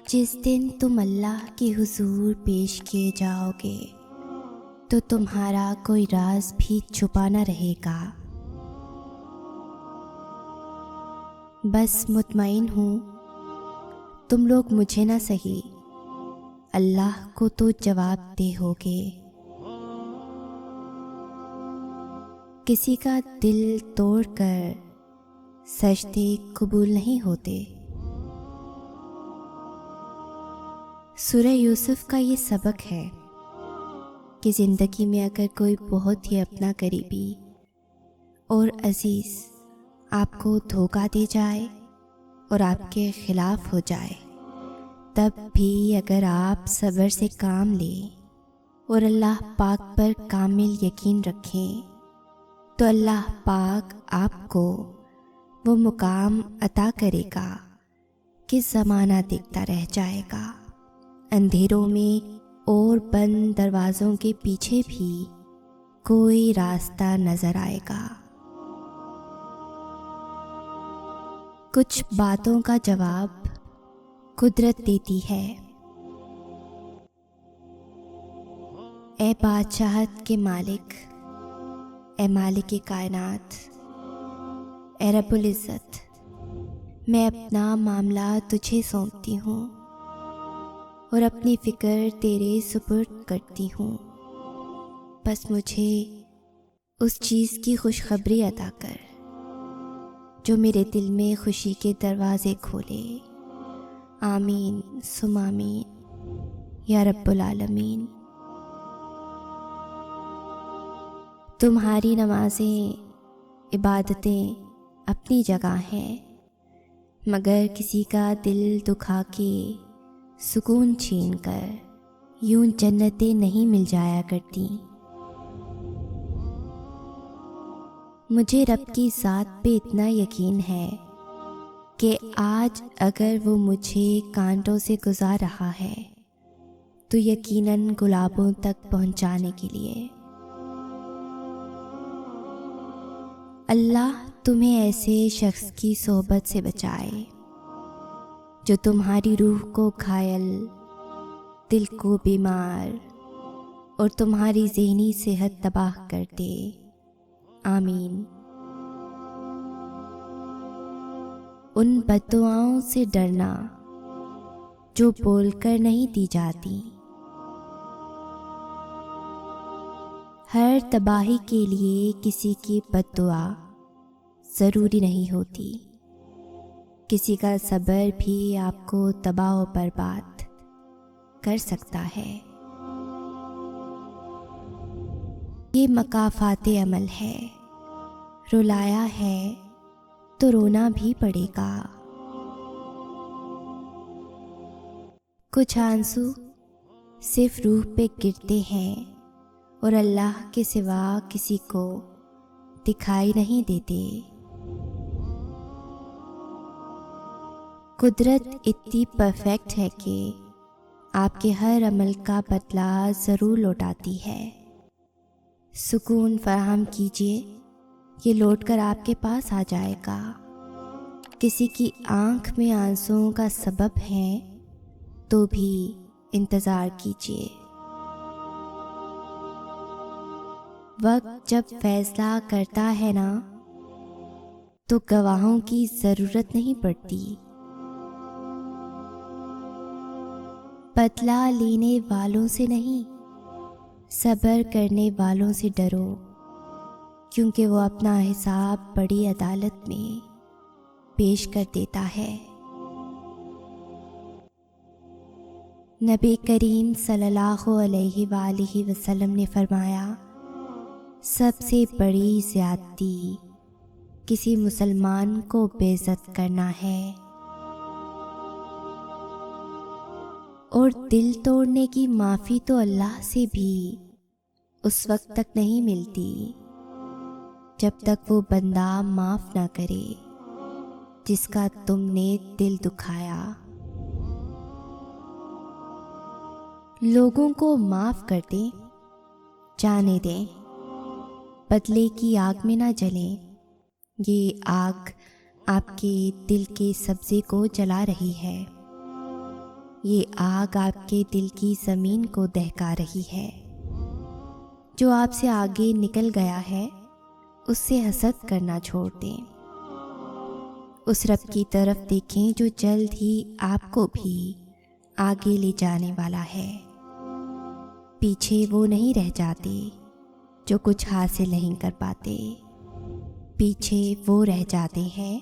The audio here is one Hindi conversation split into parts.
जिस दिन तुम अल्लाह के हुजूर पेश किए जाओगे तो तुम्हारा कोई राज भी छुपा न रहेगा। बस मुतमईन हूँ, तुम लोग मुझे ना सही अल्लाह को तो जवाब दे होगे। किसी का दिल तोड़कर सजदे कबूल नहीं होते। सूरह यूसुफ का ये सबक है कि ज़िंदगी में अगर कोई बहुत ही अपना करीबी और अजीज़ आपको धोखा दे जाए और आपके ख़िलाफ़ हो जाए, तब भी अगर आप सब्र से काम लें और अल्लाह पाक पर कामिल यकीन रखें तो अल्लाह पाक आपको वो मुकाम अता करेगा कि ज़माना देखता रह जाएगा। अंधेरों में और बंद दरवाज़ों के पीछे भी कोई रास्ता नज़र आएगा। कुछ बातों का जवाब कुदरत देती है। ए बादशाहत के मालिक, ए मालिक कायनात, ए रब्बुल इज़्ज़त, मैं अपना मामला तुझे सौंपती हूँ और अपनी फ़िक्र तेरे सुपुर्द करती हूँ। बस मुझे उस चीज़ की खुशखबरी अता कर जो मेरे दिल में खुशी के दरवाज़े खोले। आमीन सुम आमीन या रब्बुल आलमीन। तुम्हारी नमाज़ें, इबादतें अपनी जगह हैं, मगर किसी का दिल दुखा के सुकून छीन कर यूं जन्नतें नहीं मिल जाया करती। मुझे रब की ज़ात पे इतना यकीन है कि आज अगर वो मुझे कांटों से गुजार रहा है तो यकीनन गुलाबों तक पहुंचाने के लिए। अल्लाह तुम्हें ऐसे शख्स की सोहबत से बचाए जो तुम्हारी रूह को घायल, दिल को बीमार और तुम्हारी ज़हनी सेहत तबाह कर दे। आमीन। उन बद्दुआओं से डरना जो बोलकर नहीं दी जाती। हर तबाही के लिए किसी की बद्दुआ ज़रूरी नहीं होती। किसी का सब्र भी आपको तबाह व बर्बाद कर सकता है। ये मकाफ़ाते अमल है, रुलाया है तो रोना भी पड़ेगा। कुछ आंसू सिर्फ रूह पे गिरते हैं और अल्लाह के सिवा किसी को दिखाई नहीं देते। कुदरत इतनी परफेक्ट है कि आपके हर अमल का बदला ज़रूर लौटाती है। सुकून फराहम कीजिए, ये लौटकर आपके पास आ जाएगा। किसी की आंख में आंसुओं का सबब है तो भी इंतज़ार कीजिए। वक्त जब फैसला करता है ना, तो गवाहों की ज़रूरत नहीं पड़ती। बदला लेने वालों से नहीं, सब्र करने वालों से डरो, क्योंकि वो अपना हिसाब बड़ी अदालत में पेश कर देता है। नबी करीम सल्लल्लाहु अलैहि वसल्लम ने फरमाया, सबसे बड़ी ज़्यादती किसी मुसलमान को बेइज्जत करना है। और दिल तोड़ने की माफ़ी तो अल्लाह से भी उस वक्त तक नहीं मिलती जब तक वो बंदा माफ़ ना करे जिसका तुमने दिल दुखाया। लोगों को माफ़ कर दें, जाने दें, बदले की आग में ना जलें। ये आग आपके दिल के सब्ज़े को जला रही है। ये आग आपके दिल की ज़मीन को दहका रही है। जो आपसे आगे निकल गया है उससे हसद करना छोड़ दें। उस रब की तरफ देखें जो जल्द ही आपको भी आगे ले जाने वाला है। पीछे वो नहीं रह जाते जो कुछ हासिल नहीं कर पाते। पीछे वो रह जाते हैं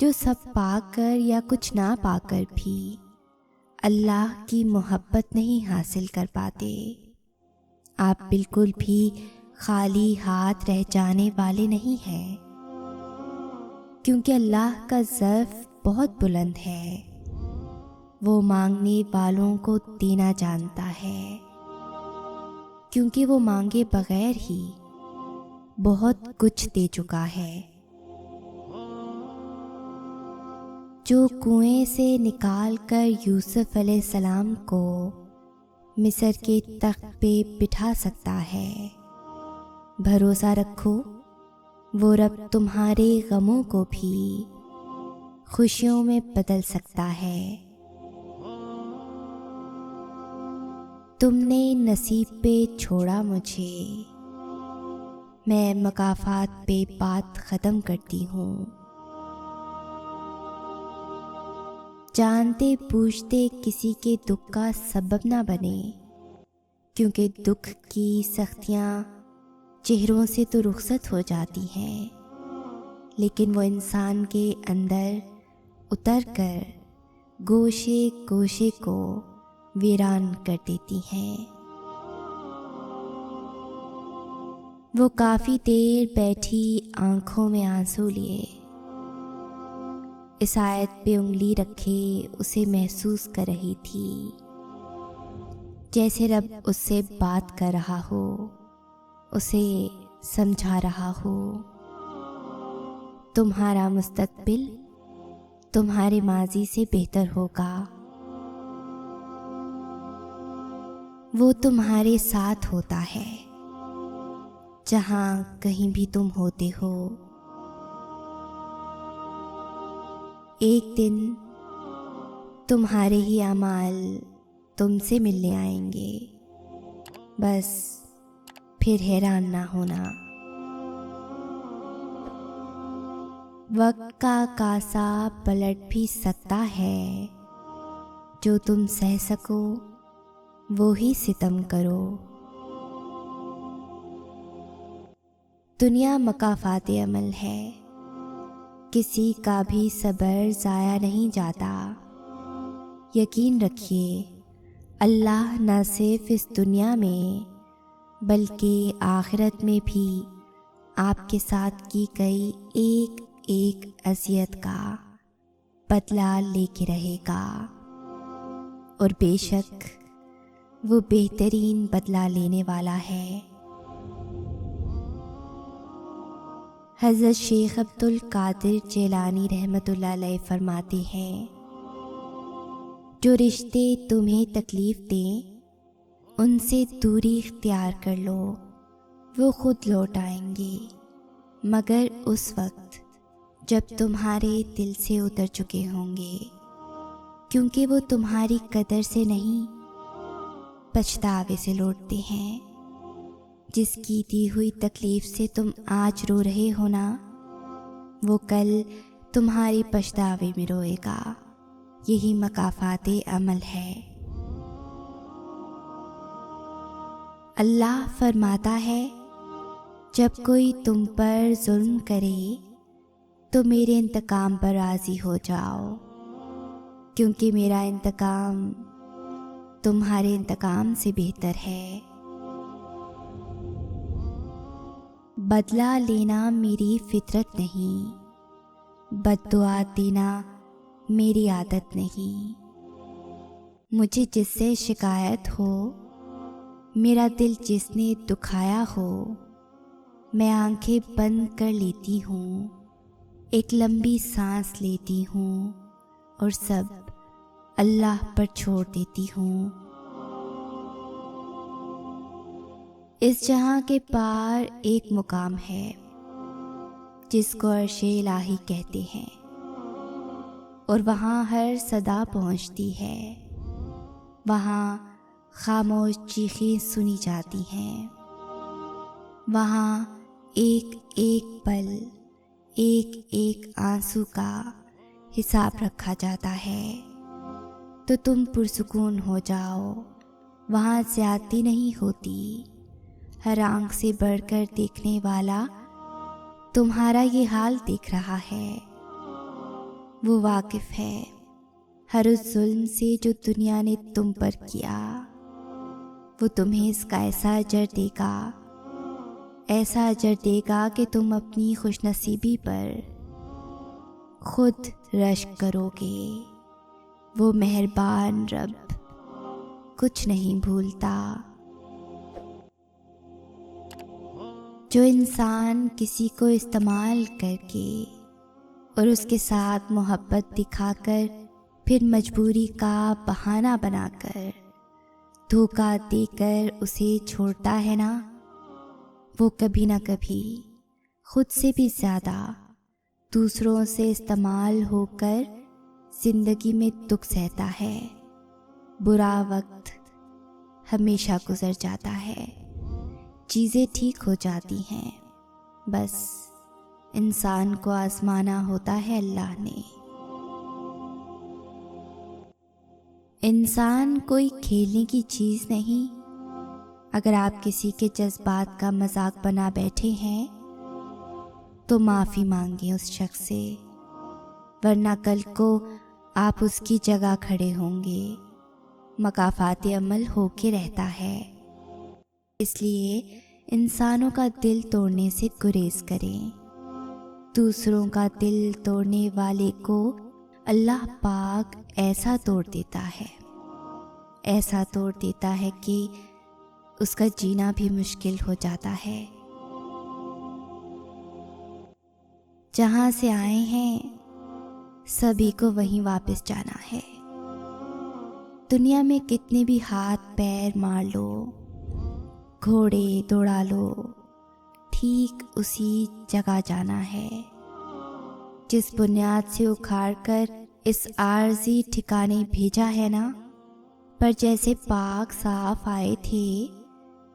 जो सब पाकर या कुछ ना पाकर भी अल्लाह की मोहब्बत नहीं हासिल कर पाते। आप बिल्कुल भी खाली हाथ रह जाने वाले नहीं हैं, क्योंकि अल्लाह का ज़र्फ़ बहुत बुलंद है। वो मांगने वालों को देना जानता है, क्योंकि वो मांगे बगैर ही बहुत कुछ दे चुका है। जो कुएं से निकाल कर यूसुफ अलैहिस्सलाम को मिस्र के तख्त पे बिठा सकता है, भरोसा रखो वो रब तुम्हारे गमों को भी खुशियों में बदल सकता है। तुमने नसीब पे छोड़ा मुझे, मैं मकाफात पे बात ख़त्म करती हूँ। जानते बूझते किसी के दुख का सबब ना बने, क्योंकि दुख की सख्तियाँ चेहरों से तो रुखसत हो जाती हैं, लेकिन वो इंसान के अंदर उतर कर गोशे गोशे को वीरान कर देती हैं। वो काफ़ी देर बैठी आंखों में आंसू लिए इस आयत पे उंगली रखे उसे महसूस कर रही थी, जैसे रब उससे बात कर रहा हो, उसे समझा रहा हो। तुम्हारा मुस्तकबिल तुम्हारे माजी से बेहतर होगा। वो तुम्हारे साथ होता है जहाँ कहीं भी तुम होते हो। एक दिन तुम्हारे ही अमाल तुमसे मिलने आएंगे, बस फिर हैरान ना होना। वक्त का कासा पलट भी सकता है, जो तुम सह सको वो ही सितम करो। दुनिया मकाफाते अमल है, किसी का भी सब्र ज़ाया नहीं जाता। यकीन रखिए अल्लाह न सिर्फ इस दुनिया में बल्कि आखिरत में भी आपके साथ की गई एक एक अज़ियत का बदला लेके रहेगा, और बेशक वो बेहतरीन बदला लेने वाला है। हज़रत शेख अब्दुल कादिर जेलानी रहमतुल्लाह अलैह फरमाते हैं, जो रिश्ते तुम्हें तकलीफ़ दें उनसे दूरी इख्तियार कर लो, वो खुद लौट आएंगे, मगर उस वक्त जब तुम्हारे दिल से उतर चुके होंगे, क्योंकि वो तुम्हारी कदर से नहीं पछतावे से लौटते हैं। जिसकी दी हुई तकलीफ़ से तुम आज रो रहे हो ना, वो कल तुम्हारी पछतावे में रोएगा। यही मकाफाते अमल है। अल्लाह फरमाता है, जब कोई तुम पर जुल्म करे तो मेरे इंतकाम पर राज़ी हो जाओ, क्योंकि मेरा इंतकाम तुम्हारे इंतकाम से बेहतर है। बदला लेना मेरी फितरत नहीं, बद्दुआ देना मेरी आदत नहीं। मुझे जिससे शिकायत हो, मेरा दिल जिसने दुखाया हो, मैं आंखें बंद कर लेती हूँ, एक लंबी सांस लेती हूँ और सब अल्लाह पर छोड़ देती हूँ। इस जहाँ के पार एक मुकाम है जिसको अर्शे इलाही कहते हैं, और वहाँ हर सदा पहुँचती है। वहाँ खामोश चीखें सुनी जाती हैं। वहाँ एक एक पल, एक एक आंसू का हिसाब रखा जाता है। तो तुम पुरसुकून हो जाओ, वहाँ ज्यादती नहीं होती। हर आंख से बढ़कर देखने वाला तुम्हारा ये हाल देख रहा है। वो वाकिफ है हर उस जुल्म से जो दुनिया ने तुम पर किया। वो तुम्हें इसका ऐसा अजर देगा, ऐसा अजर देगा कि तुम अपनी खुशनसीबी पर खुद रश्क करोगे। वो मेहरबान रब कुछ नहीं भूलता। जो इंसान किसी को इस्तेमाल करके और उसके साथ मोहब्बत दिखाकर फिर मजबूरी का बहाना बनाकर धोखा देकर उसे छोड़ता है ना, वो कभी ना कभी खुद से भी ज़्यादा दूसरों से इस्तेमाल होकर ज़िंदगी में दुख सहता है। बुरा वक्त हमेशा गुजर जाता है, चीज़ें ठीक हो जाती हैं, बस इंसान को आजमाना होता है अल्लाह ने। इंसान कोई खेलने की चीज़ नहीं। अगर आप किसी के जज्बात का मजाक बना बैठे हैं तो माफ़ी मांगे उस शख्स से, वरना कल को आप उसकी जगह खड़े होंगे। मकाफात अमल होके रहता है, इसलिए इंसानों का दिल तोड़ने से गुरेज करें। दूसरों का दिल तोड़ने वाले को अल्लाह पाक ऐसा तोड़ देता है, ऐसा तोड़ देता है कि उसका जीना भी मुश्किल हो जाता है। जहाँ से आए हैं सभी को वहीं वापस जाना है। दुनिया में कितने भी हाथ पैर मार लो, घोड़े दौड़ा लो, ठीक उसी जगह जाना है जिस बुनियाद से उखाड़ कर इस आर्जी ठिकाने भेजा है ना। पर जैसे पाक साफ आए थे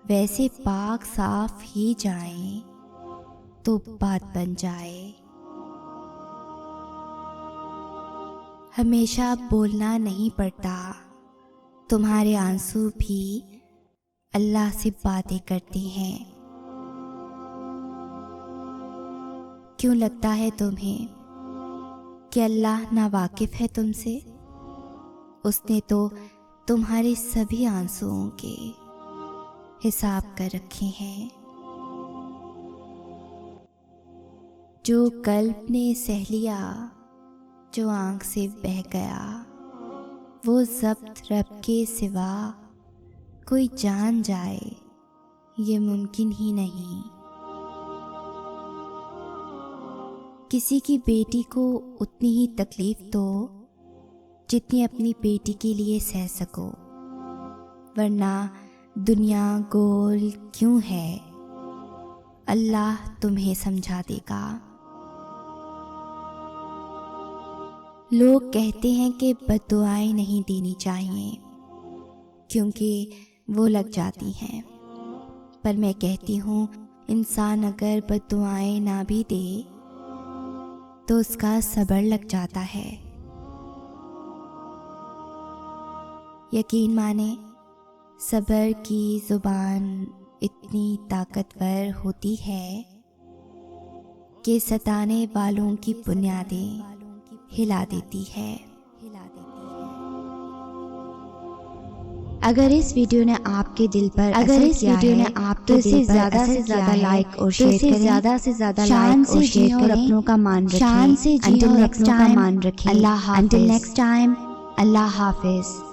वैसे पाक साफ ही जाएं तो बात बन जाए। हमेशा बोलना नहीं पड़ता, तुम्हारे आंसू भी अल्लाह से बातें करते हैं। क्यों लगता है तुम्हें कि अल्लाह नावाकिफ है तुमसे? उसने तो तुम्हारे सभी आंसुओं के हिसाब कर रखे हैं। जो कल्ब ने सह लिया, जो आंख से बह गया, वो ज़ब्त रब के सिवा कोई जान जाए ये मुमकिन ही नहीं। किसी की बेटी को उतनी ही तकलीफ दो जितनी अपनी बेटी के लिए सह सको, वरना दुनिया गोल क्यों है अल्लाह तुम्हें समझा देगा। लोग कहते हैं कि बद्दुआएं नहीं देनी चाहिए क्योंकि वो लग जाती हैं, पर मैं कहती हूँ इंसान अगर बद्दुआएं ना भी दे तो उसका सब्र लग जाता है। यकीन माने सब्र की ज़ुबान इतनी ताकतवर होती है कि सताने वालों की बुनियादें हिला देती है। अगर इस वीडियो ने आपके दिल पर आपके दिल पर ज़्यादा से ज़्यादा लाइक और शेयर करें, ज़्यादा से ज़्यादा लाइक और शेयर करें, अपनों का मान रखें, शान से जियो, अपनों का मान रखें। अल्लाह हाफ़िज़। Until next time, अल्लाह हाफ़िज़।